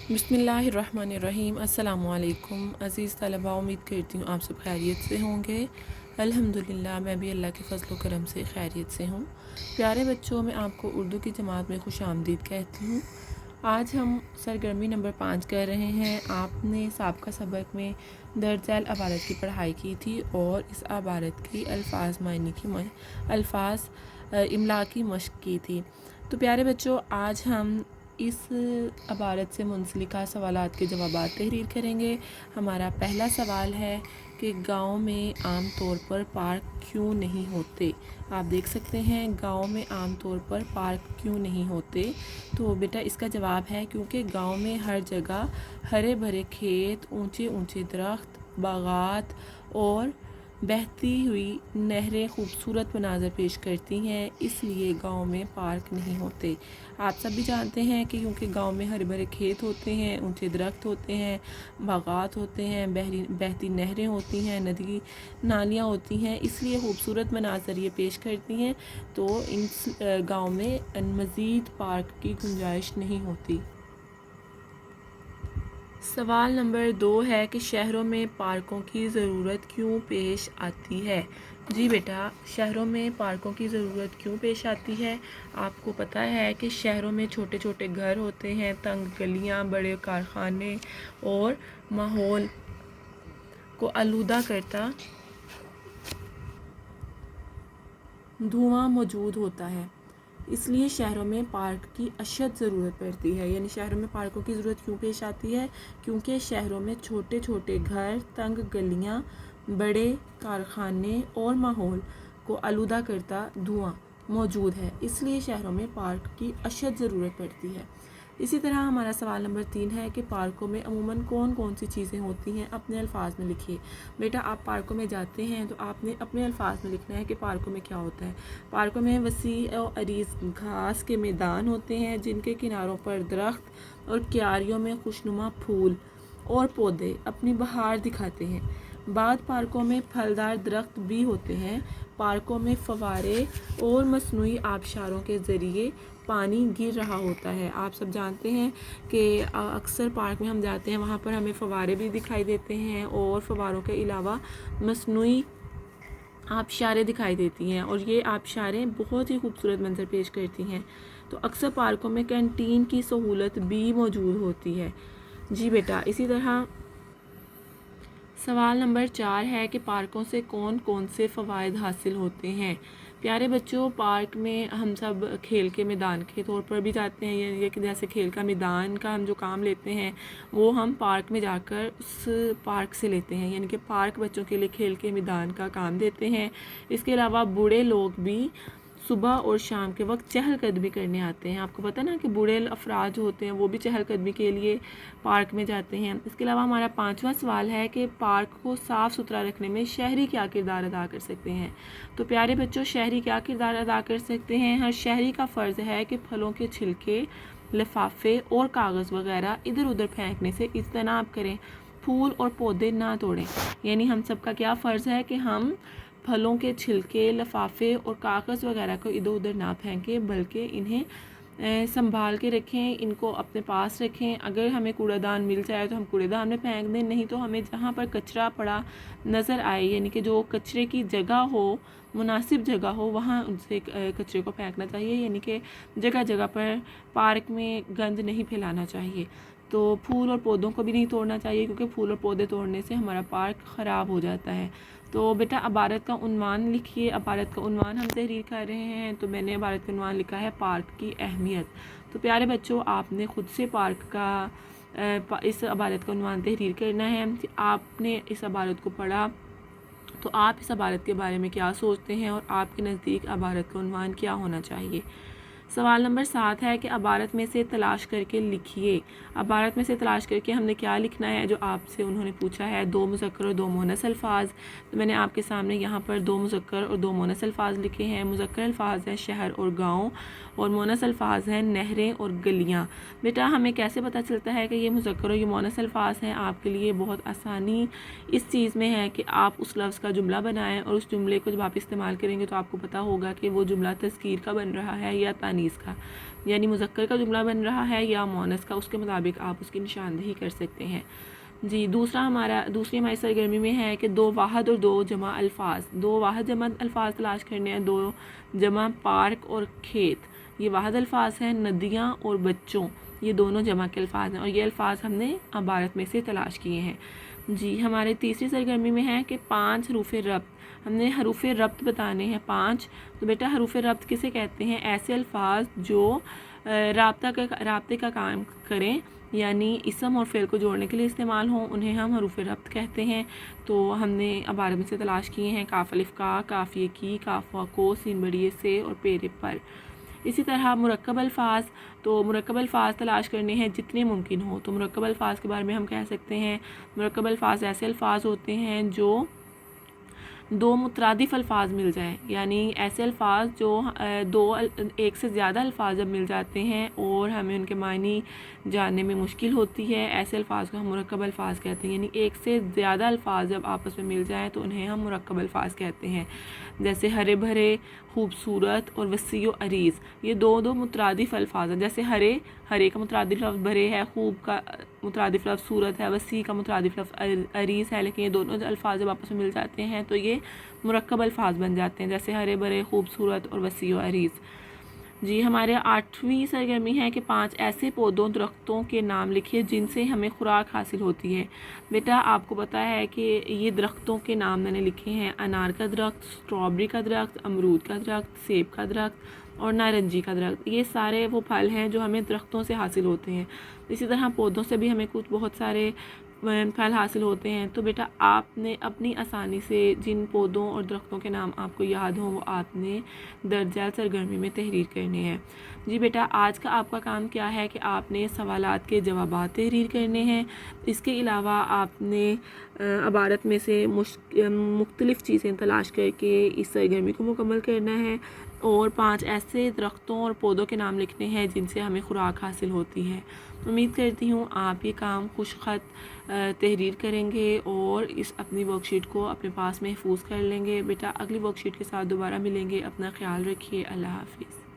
बिस्मिल्लाहिर्रहमानिर्रहीम। अस्सलामु अलैकुम अज़ीज़ तलबा, उम्मीद करती हूँ आप सब खैरियत से होंगे। अल्हम्दुलिल्लाह मैं भी अल्लाह के फज़ल व करम से खैरियत से हूँ। प्यारे बच्चों, मैं आपको उर्दू की जमात में खुश आमदीद कहती हूँ। आज हम सरगर्मी नंबर 5 कर रहे हैं। आपने साबका सबक में दर्ज झैल अबारत की पढ़ाई की थी और इस अबारत की अल्फाज मायने की अल्फाज इमला की मश्क की थी। तो प्यारे बच्चों, आज हम इस अबारत से मुंसलिका सवालात के जवाबात तहरीर करेंगे। हमारा पहला सवाल है कि गांव में आम तौर पर पार्क क्यों नहीं होते। आप देख सकते हैं गांव में आम तौर पर पार्क क्यों नहीं होते। तो बेटा इसका जवाब है क्योंकि गांव में हर जगह हरे भरे खेत, ऊंचे ऊंचे दरख्त, बागात और बहती हुई नहरें खूबसूरत मनाज़र पेश करती हैं, इसलिए गांव में पार्क नहीं होते। आप सब भी जानते हैं कि क्योंकि गांव में हरे भरे खेत होते हैं, ऊंचे दरख्त होते हैं, बागात होते हैं, बहती नहरें होती हैं, नदी नालियाँ होती हैं, इसलिए खूबसूरत मनाज़र ये पेश करती हैं। तो इन गांव में मज़ीद पार्क की गुंजाइश नहीं होती। सवाल नंबर 2 है कि शहरों में पार्कों की ज़रूरत क्यों पेश आती है। जी बेटा, शहरों में पार्कों की ज़रूरत क्यों पेश आती है। आपको पता है कि शहरों में छोटे छोटे घर होते हैं, तंग गलियां, बड़े कारखाने और माहौल को आलूदा करता धुआं मौजूद होता है, इसलिए शहरों में पार्क की अशद ज़रूरत पड़ती है। यानी शहरों में पार्कों की ज़रूरत क्यों पेश आती है, क्योंकि शहरों में छोटे छोटे घर, तंग गलियां, बड़े कारखाने और माहौल को आलूदा करता धुआं मौजूद है, इसलिए शहरों में पार्क की अशद ज़रूरत पड़ती है। इसी तरह हमारा सवाल नंबर 3 है कि पार्कों में अमूमन कौन कौन सी चीज़ें होती हैं, अपने अल्फाज में लिखिए। बेटा आप पार्कों में जाते हैं तो आपने अपने अल्फाज में लिखना है कि पार्कों में क्या होता है। पार्कों में वसी और अरीज घास के मैदान होते हैं, जिनके किनारों पर दरख्त और क्यारियों में खुशनुमा फूल और पौधे अपनी बहार दिखाते हैं। बाद पार्कों में फलदार दरख्त भी होते हैं। पार्कों में फव्वारे और मसनूई आबशारों के ज़रिए पानी गिर रहा होता है। आप सब जानते हैं कि अक्सर पार्क में हम जाते हैं, वहाँ पर हमें फव्वारे भी दिखाई देते हैं और फव्वारों के अलावा मसनूई आबशारें दिखाई देती हैं और ये आबशारें बहुत ही खूबसूरत मंजर पेश करती हैं। तो अक्सर पार्कों में कैंटीन की सहूलत भी मौजूद होती है। जी बेटा, इसी तरह सवाल नंबर 4 है कि पार्कों से कौन कौन से फ़वाइद हासिल होते हैं। प्यारे बच्चों, पार्क में हम सब खेल के मैदान के तौर पर भी जाते हैं। ये कि जैसे खेल का मैदान का हम जो काम लेते हैं वो हम पार्क में जाकर उस पार्क से लेते हैं, यानी कि पार्क बच्चों के लिए खेल के मैदान का काम देते हैं। इसके अलावा बूढ़े लोग भी सुबह और शाम के वक्त चहलकदमी करने आते हैं। आपको पता ना कि बूढ़े अफराद जो होते हैं वो भी चहलकदमी के लिए पार्क में जाते हैं। इसके अलावा हमारा 5वां सवाल है कि पार्क को साफ़ सुथरा रखने में शहरी क्या किरदार अदा कर सकते हैं। तो प्यारे बच्चों, शहरी क्या किरदार अदा कर सकते हैं। हर शहरी का फ़र्ज़ है कि फलों के छिलके, लिफाफे और कागज़ वगैरह इधर उधर फेंकने से इज्तनाब करें। फूल और पौधे ना तोड़ें। यानी हम सबका क्या फ़र्ज़ है कि हम फलों के छिलके, लिफाफे और कागज़ वगैरह को इधर उधर ना फेंकें, बल्कि इन्हें संभाल के रखें, इनको अपने पास रखें। अगर हमें कूड़ादान मिल जाए तो हम कूड़ेदान में फेंक दें, नहीं तो हमें जहाँ पर कचरा पड़ा नज़र आए, यानी कि जो कचरे की जगह हो, मुनासिब जगह हो, वहाँ उनसे कचरे को फेंकना चाहिए। यानी कि जगह जगह पर पार्क में गंद नहीं फैलाना चाहिए। तो फूल और पौधों को भी नहीं तोड़ना चाहिए, क्योंकि फूल और पौधे तोड़ने से हमारा पार्क ख़राब हो जाता है। तो बेटा अबारत का उन्वान लिखिए। अबारत का उन्वान हम तहरीर कर रहे हैं, तो मैंने अबारत का उन्वान लिखा है पार्क की अहमियत। तो प्यारे बच्चों, आपने ख़ुद से पार्क का इस अबारत का उन्वान तहरीर करना है। आपने इस अबारत को पढ़ा तो आप इस अबारत के बारे में क्या सोचते हैं और आपके नज़दीक अबारत का उन्वान क्या होना चाहिए। सवाल नंबर 7 है कि अबारत में से तलाश करके लिखिए। अबारत में से तलाश करके हमने क्या लिखना है, जो आपसे उन्होंने पूछा है 2 मुज़क्कर और 2 मुअन्नस अल्फाज। तो मैंने आपके सामने यहाँ पर 2 मुज़क्कर और 2 मुअन्नस अल्फाज लिखे हैं। मुज़क्कर अल्फाज हैं शहर और गाँव, और मुअन्नस अल्फाज हैं नहरें और गलियाँ। बेटा हमें कैसे पता चलता है कि ये मुज़क्कर और ये मुअन्नस अल्फाज हैं। आपके लिए बहुत आसानी इस चीज़ में है कि आप उस लफ्ज़ का जुमला बनाएं, और उस जुमले को जब आप इस्तेमाल करेंगे तो आपको पता होगा कि वो जुमला तज़कीर का बन रहा है या تانیث کا، یعنی مذکر کا جملہ بن رہا ہے یا مؤنث کا، اس کے مطابق آپ اس کی نشاندہی کر سکتے ہیں۔ جی دوسری ہماری سرگرمی میں ہے کہ 2 واحد اور 2 جمع الفاظ، 2 واحد جمع الفاظ تلاش کرنے ہیں، 2 جمع پارک اور کھیت یہ واحد الفاظ ہیں، ندیاں اور بچوں یہ دونوں جمع کے الفاظ ہیں، اور یہ الفاظ ہم نے عبارت میں سے تلاش کیے ہیں۔ جی ہمارے تیسری سرگرمی میں ہے کہ 5 حروف ربط، ہم نے حروف ربط بتانے ہیں 5۔ تو بیٹا حروف ربط کسے کہتے ہیں؟ ایسے الفاظ جو رابطے کا کام کریں، یعنی اسم اور فعل کو جوڑنے کے لیے استعمال ہوں، انہیں ہم حروف ربط کہتے ہیں۔ تو ہم نے عبارت میں سے تلاش کیے ہیں کاف الف کا، کافیہ کی، کاف وا کو، سین بڑی سے اور پیرے پر۔ اسی طرح مرکب الفاظ، تو مرکب الفاظ تلاش کرنے ہیں جتنے ممکن ہو۔ تو مرکب الفاظ کے بارے میں ہم کہہ سکتے ہیں مرکب الفاظ ایسے الفاظ ہوتے ہیں جو 2 مترادف الفاظ مل جائیں، یعنی ایسے الفاظ جو ایک سے زیادہ الفاظ جب مل جاتے ہیں اور ہمیں ان کے معنی جاننے میں مشکل ہوتی ہے، ایسے الفاظ کو ہم مرکب الفاظ کہتے ہیں، یعنی ایک سے زیادہ الفاظ جب آپس میں مل جائیں تو انہیں ہم مرکب الفاظ کہتے ہیں، جیسے ہرے بھرے، خوبصورت اور وسیع و عریض یہ 2 مترادف الفاظ ہیں۔ جیسے ہرے کا مترادف لفظ بھرے ہے، خوب کا مترادف لفظ صورت ہے، وسیع کا مترادف لفظ عریض ہے، لیکن یہ دونوں الفاظ جب آپس میں مل جاتے ہیں تو یہ مرکب الفاظ بن جاتے ہیں، جیسے ہرے بھرے، خوبصورت اور وسیع و عریض۔ جی ہمارے 8ویں سرگرمی ہے کہ 5 ایسے پودوں درختوں کے نام لکھیے جن سے ہمیں خوراک حاصل ہوتی ہے۔ بیٹا آپ کو پتہ ہے کہ یہ درختوں کے نام میں نے لکھے ہیں، انار کا درخت، اسٹرابری کا درخت، امرود کا درخت، سیب کا درخت اور نارنجی کا درخت، یہ سارے وہ پھل ہیں جو ہمیں درختوں سے حاصل ہوتے ہیں۔ اسی طرح پودوں سے بھی ہمیں بہت سارے پھل حاصل ہوتے ہیں۔ تو بیٹا آپ نے اپنی آسانی سے جن پودوں اور درختوں کے نام آپ کو یاد ہوں وہ آپ نے درج سرگرمی میں تحریر کرنے ہیں۔ جی بیٹا آج کا آپ کا کام کیا ہے کہ آپ نے سوالات کے جوابات تحریر کرنے ہیں۔ اس کے علاوہ آپ نے عبارت میں سے مختلف چیزیں تلاش کر کے اس سرگرمی کو مکمل کرنا ہے، اور 5 ایسے درختوں اور پودوں کے نام لکھنے ہیں جن سے ہمیں خوراک حاصل ہوتی ہے۔ امید کرتی ہوں آپ یہ کام خوش خط تحریر کریں گے اور اس اپنی ورک شیٹ کو اپنے پاس محفوظ کر لیں گے۔ بیٹا اگلی ورک شیٹ کے ساتھ دوبارہ ملیں گے، اپنا خیال رکھیے، اللہ حافظ۔